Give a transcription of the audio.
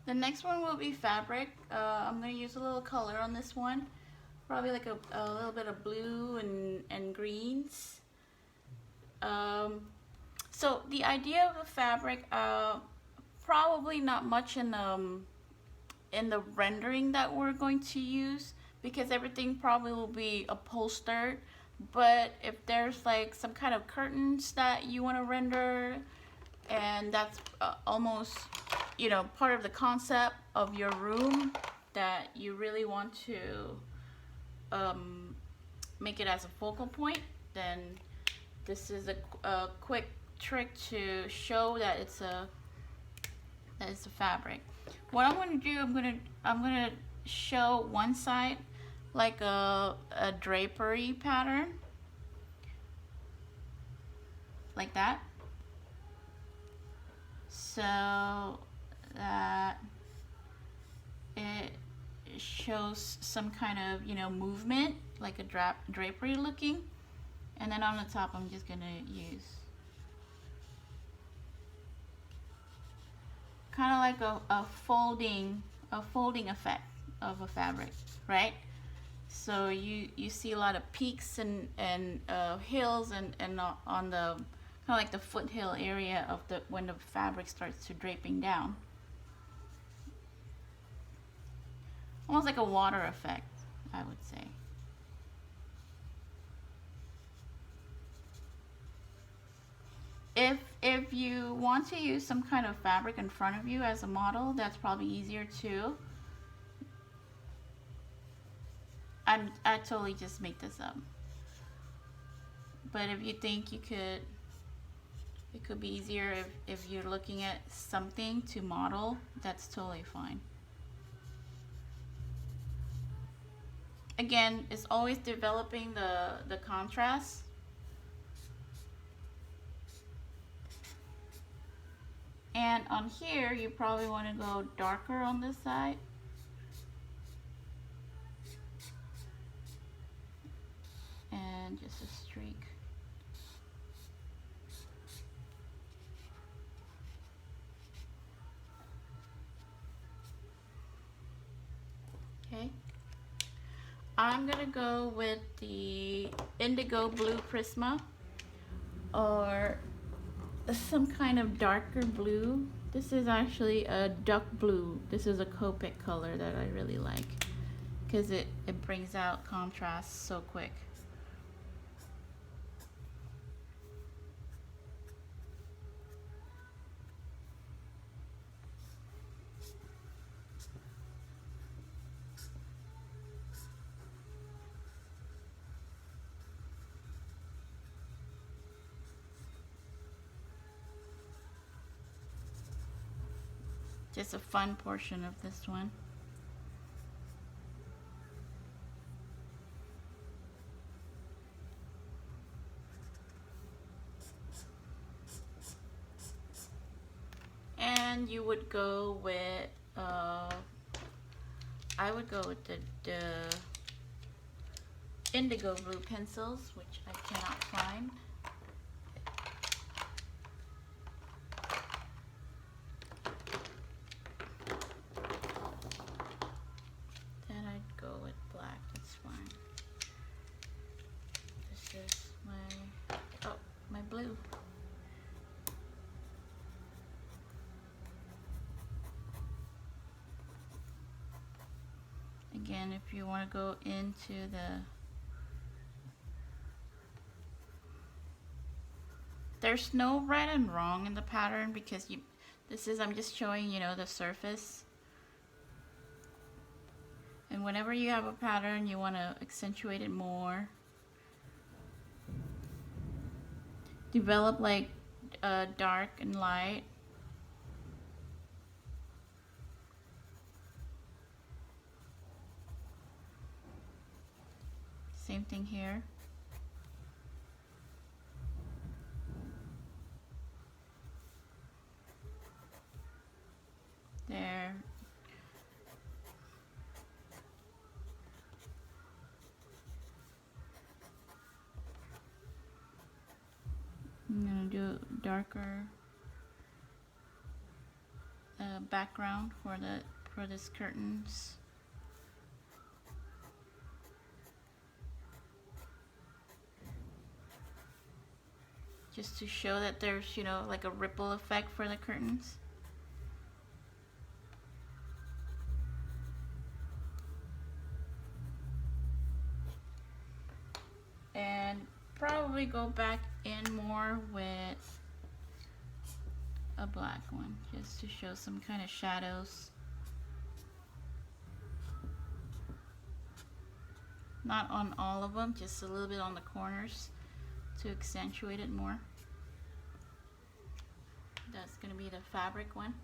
The next one will be fabric. I'm going to use a little color on this one. Probably like a little bit of blue and greens. Um, so the idea of the fabric, probably not much in the rendering that we're going to use, because everything probably will be upholstered. But if there's like some kind of curtains that you want to render, and that's almost, you know, part of the concept of your room, that you really want to um, make it as a focal point, then this is a quick trick to show that it's a fabric. What I'm going to do, I'm going to show one side like a drapery pattern, like that, so that it shows some kind of, you know, movement, like a drapery looking. And then on the top, I'm just going to use kind of like a folding effect of a fabric, right? So you see a lot of peaks and hills and on the kind of like the foothill area of the when the fabric starts to draping down, almost like a water effect, I would say. If you want to use some kind of fabric in front of you as a model, that's probably easier too. I totally just make this up. But if you think you could, it could be easier if you're looking at something to model, that's totally fine. Again, it's always developing the contrast. And on here, you probably want to go darker on this side. And just a streak. Okay. I'm gonna go with the indigo blue Prisma, or some kind of darker blue. This is actually a duck blue. This is a Copic color that I really like because it brings out contrast so quick. Just a fun portion of this one. And you would go with, I would go with the indigo blue pencils, which I cannot find. Then I'd go with black, that's fine. This is my blue. Again, if you want to go into there's no right and wrong in the pattern, because I'm just showing, you know, the surface. And whenever you have a pattern, you want to accentuate it more. Develop like dark and light. Same thing here. There. I'm gonna do darker background for this curtains. Just to show that there's, you know, like a ripple effect for the curtains. And probably go back in more with a black one just to show some kind of shadows. Not on all of them, just a little bit on the corners to accentuate it more. That's going to be the fabric one.